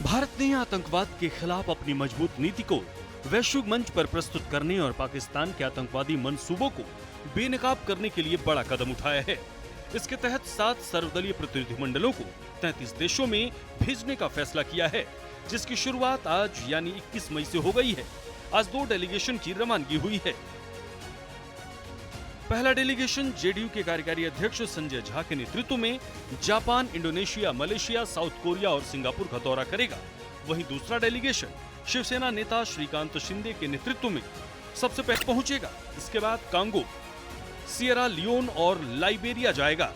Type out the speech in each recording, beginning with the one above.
भारत ने आतंकवाद के खिलाफ अपनी मजबूत नीति को वैश्विक मंच पर प्रस्तुत करने और पाकिस्तान के आतंकवादी मंसूबों को बेनकाब करने के लिए बड़ा कदम उठाया है। इसके तहत 7 सर्वदलीय प्रतिनिधिमंडलों को 33 देशों में भेजने का फैसला किया है, जिसकी शुरुआत आज यानी 21 मई से हो गई है। आज 2 डेलीगेशन की रवानगी हुई है। पहला डेलीगेशन जेडीयू के कार्यकारी अध्यक्ष संजय झा के नेतृत्व में Japan, Indonesia, Malaysia, south Korea और सिंगापुर का दौरा करेगा। वहीं दूसरा डेलीगेशन शिवसेना नेता श्रीकांत शिंदे के नेतृत्व में सबसे पहले पहुंचेगा। इसके बाद कांगो, सियरा लियोन और लाइबेरिया जाएगा।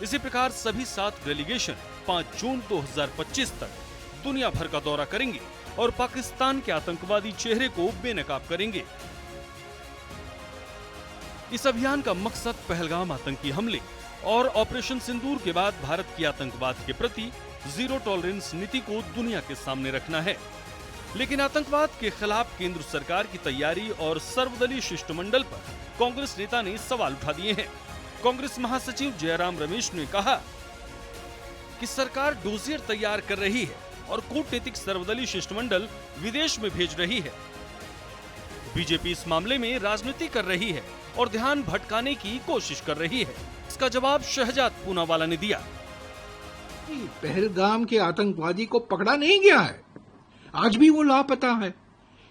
इसी प्रकार सभी 7 डेलीगेशन 5 जून 2025 तक दुनिया भर का दौरा करेंगे और पाकिस्तान के आतंकवादी चेहरे को बेनकाब करेंगे। इस अभियान का मकसद पहलगाम आतंकी हमले और ऑपरेशन सिंदूर के बाद भारत की आतंकवाद के प्रति जीरो टॉलरेंस नीति को दुनिया के सामने रखना है। लेकिन आतंकवाद के खिलाफ केंद्र सरकार की तैयारी और सर्वदलीय शिष्टमंडल पर कांग्रेस नेता ने सवाल उठा दिए हैं। कांग्रेस महासचिव जयराम रमेश ने कहा कि सरकार डोजियर तैयार कर रही है और कूटनीतिक सर्वदलीय शिष्टमंडल विदेश में भेज रही है। बीजेपी इस मामले में राजनीति कर रही है और ध्यान भटकाने की कोशिश कर रही है। इसका जवाब शहजाद पूनावाला ने दिया। पहलगाम के आतंकवादी को पकड़ा नहीं गया है, आज भी वो लापता है,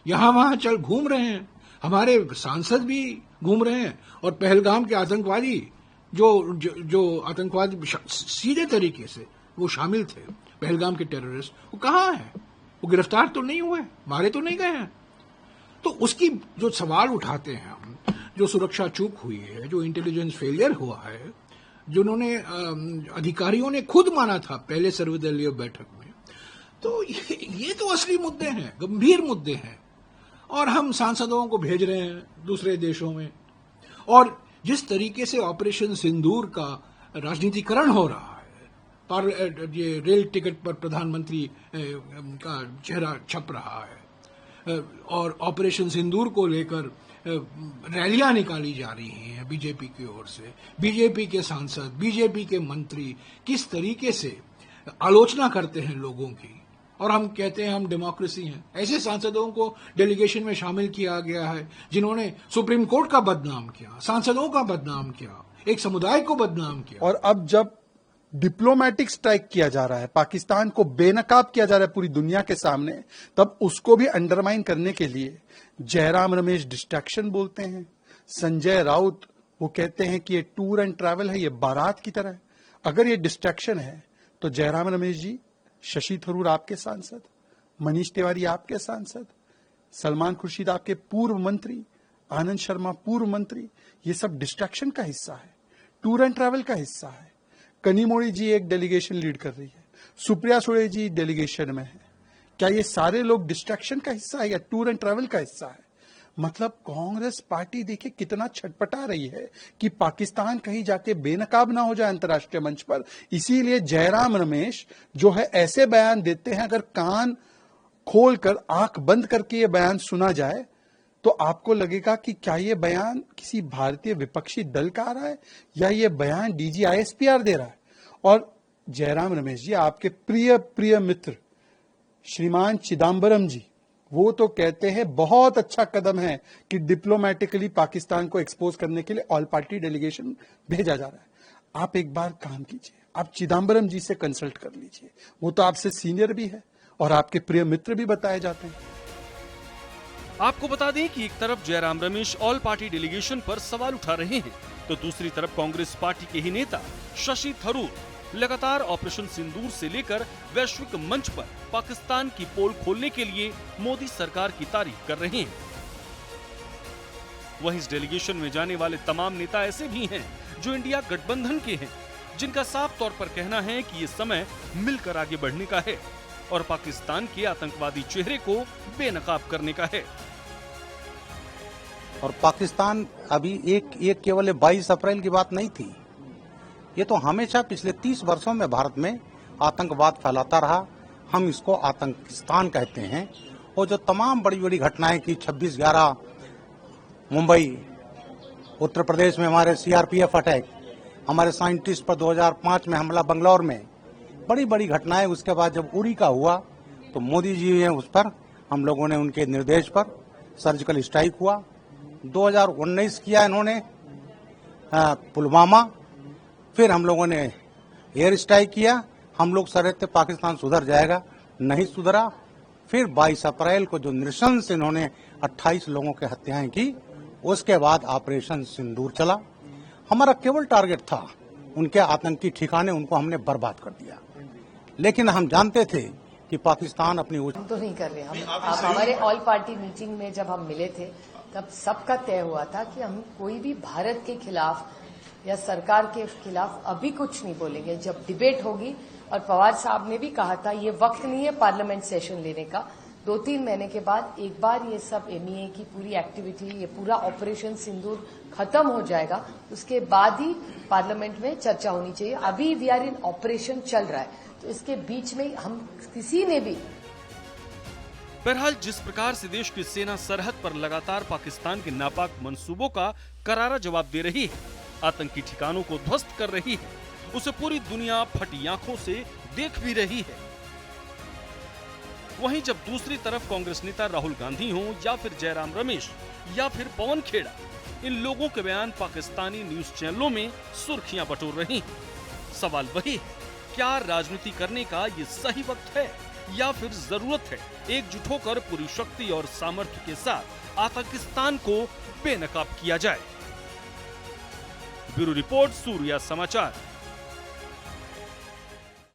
यहाँ वहां चल घूम रहे हैं। हमारे सांसद भी घूम रहे हैं और पहलगाम के आतंकवादी जो आतंकवादी सीधे तरीके से वो शामिल थे, पहलगाम के टेररिस्ट, वो कहाँ हैं? वो गिरफ्तार तो नहीं हुए, मारे तो नहीं गए हैं। तो उसकी जो सवाल उठाते हैं हम, जो सुरक्षा चूक हुई है, जो इंटेलिजेंस फेलियर हुआ है, जिन्होंने अधिकारियों ने खुद माना था पहले सर्वदलीय बैठक में, तो ये तो असली मुद्दे हैं, गंभीर मुद्दे हैं। और हम सांसदों को भेज रहे हैं दूसरे देशों में, और जिस तरीके से ऑपरेशन सिंदूर का राजनीतिकरण हो रहा है, पर ये रेल टिकट पर प्रधानमंत्री का चेहरा छप रहा है और ऑपरेशन सिंदूर को लेकर रैलियां निकाली जा रही हैं बीजेपी की ओर से, बीजेपी के सांसद, बीजेपी के मंत्री किस तरीके से आलोचना करते हैं लोगों की, और हम कहते हैं हम डेमोक्रेसी हैं। ऐसे सांसदों को डेलीगेशन में शामिल किया गया है जिन्होंने सुप्रीम कोर्ट का बदनाम किया, सांसदों का बदनाम किया, एक समुदाय को बदनाम किया। और अब जब डिप्लोमेटिक स्ट्राइक किया जा रहा है, पाकिस्तान को बेनकाब किया जा रहा है पूरी दुनिया के सामने, तब उसको भी अंडरमाइन करने के लिए जयराम रमेश डिस्ट्रैक्शन बोलते हैं। संजय राउत वो कहते हैं कि ये टूर एंड ट्रैवल है, ये बारात की तरह है। अगर ये डिस्ट्रैक्शन है तो जयराम रमेश जी, शशि थरूर आपके सांसद, मनीष तिवारी आपके सांसद, सलमान खुर्शीद आपके पूर्व मंत्री, आनंद शर्मा पूर्व मंत्री, ये सब डिस्ट्रैक्शन का हिस्सा है, टूर एंड ट्रैवल का हिस्सा है। कनिमोड़ी जी एक डेलीगेशन लीड कर रही है, सुप्रिया सुळे जी डेलीगेशन में है। क्या ये सारे लोग डिस्ट्रैक्शन का हिस्सा है या टूर एंड ट्रैवल का हिस्सा है? मतलब कांग्रेस पार्टी देखिए कितना छटपटा रही है कि पाकिस्तान कहीं जाके बेनकाब ना हो जाए अंतर्राष्ट्रीय मंच पर। इसीलिए जयराम रमेश जो है ऐसे बयान देते हैं, अगर कान खोलकर आंख बंद करके ये बयान सुना जाए तो आपको लगेगा कि क्या ये बयान किसी भारतीय विपक्षी दल का आ रहा है या ये बयान डीजी आईएसपीआर दे रहा है। और जयराम रमेश जी, आपके प्रिय प्रिय मित्र श्रीमान चिदम्बरम जी, वो तो कहते हैं बहुत अच्छा कदम है कि डिप्लोमेटिकली पाकिस्तान को एक्सपोज करने के लिए ऑल पार्टी डेलीगेशन भेजा जा रहा है। आप एक बार काम कीजिए, आप चिदम्बरम जी से कंसल्ट कर लीजिए, वो तो आपसे सीनियर भी है और आपके प्रिय मित्र भी बताए जाते हैं। आपको बता दें कि एक तरफ Jairam Ramesh all party delegation पर सवाल उठा रहे हैं, तो दूसरी तरफ कांग्रेस पार्टी के ही नेता शशि थरूर लगातार ऑपरेशन सिंदूर से लेकर वैश्विक मंच पर पाकिस्तान की पोल खोलने के लिए मोदी सरकार की तारीफ कर रहे हैं। वहीं इस डेलीगेशन में जाने वाले तमाम नेता ऐसे भी हैं जो इंडिया गठबंधन के हैं, जिनका साफ तौर पर कहना है कि ये समय मिलकर आगे बढ़ने का है और पाकिस्तान के आतंकवादी चेहरे को बेनकाब करने का है। और पाकिस्तान अभी एक केवल 22 अप्रैल की बात नहीं थी, ये तो हमेशा पिछले 30 वर्षों में भारत में आतंकवाद फैलाता रहा। हम इसको आतंकिस्तान कहते हैं। और जो तमाम बड़ी बड़ी घटनाएं की, 26/11 मुंबई, उत्तर प्रदेश में हमारे सीआरपीएफ अटैक, हमारे साइंटिस्ट पर 2005 में हमला बंगलौर में, बड़ी बड़ी घटनाएं। उसके बाद जब उरी का हुआ तो मोदी जी हैं उस पर, हम लोगों ने उनके निर्देश पर सर्जिकल स्ट्राइक हुआ। 2019 किया इन्होंने पुलवामा, फिर हम लोगों ने एयर स्ट्राइक किया। हम लोग सर थे पाकिस्तान सुधर जाएगा, नहीं सुधरा। फिर 22 अप्रैल को जो नृशंस इन्होंने 28 लोगों की हत्याएं की, उसके बाद ऑपरेशन सिंदूर चला। हमारा केवल टारगेट था उनके आतंकी ठिकाने, उनको हमने बर्बाद कर दिया। लेकिन हम जानते थे कि पाकिस्तान अपनी हम तो नहीं कर रहे। हम हमारे ऑल पार्टी मीटिंग में जब हम मिले थे तब सबका तय हुआ था कि हम कोई भी भारत के खिलाफ या सरकार के खिलाफ अभी कुछ नहीं बोलेंगे। जब डिबेट होगी, और पवार साहब ने भी कहा था ये वक्त नहीं है पार्लियामेंट सेशन लेने का, 2-3 महीने के बाद एक बार ये सब एमईए की पूरी एक्टिविटी, ये पूरा ऑपरेशन सिंदूर खत्म हो जाएगा, उसके बाद ही पार्लियामेंट में चर्चा होनी चाहिए। अभी वी आर इन ऑपरेशन चल रहा है, तो इसके बीच में हम किसी ने भी। बहरहाल जिस प्रकार से देश की सेना सरहद पर लगातार पाकिस्तान के नापाक मंसूबों का करारा जवाब दे रही है, आतंकी ठिकानों को ध्वस्त कर रही है, उसे पूरी दुनिया फटी आंखों से देख भी रही है। वहीं जब दूसरी तरफ कांग्रेस नेता राहुल गांधी हो या फिर जयराम रमेश या फिर पवन खेड़ा, इन लोगों के बयान पाकिस्तानी न्यूज चैनलों में सुर्खियां बटोर रही हैं। सवाल वही है, क्या राजनीति करने का ये सही वक्त है या फिर जरूरत है एकजुट होकर पूरी शक्ति और सामर्थ्य के साथ आतंकिस्तान को बेनकाब किया जाए। ब्यूरो रिपोर्ट, सूर्या समाचार।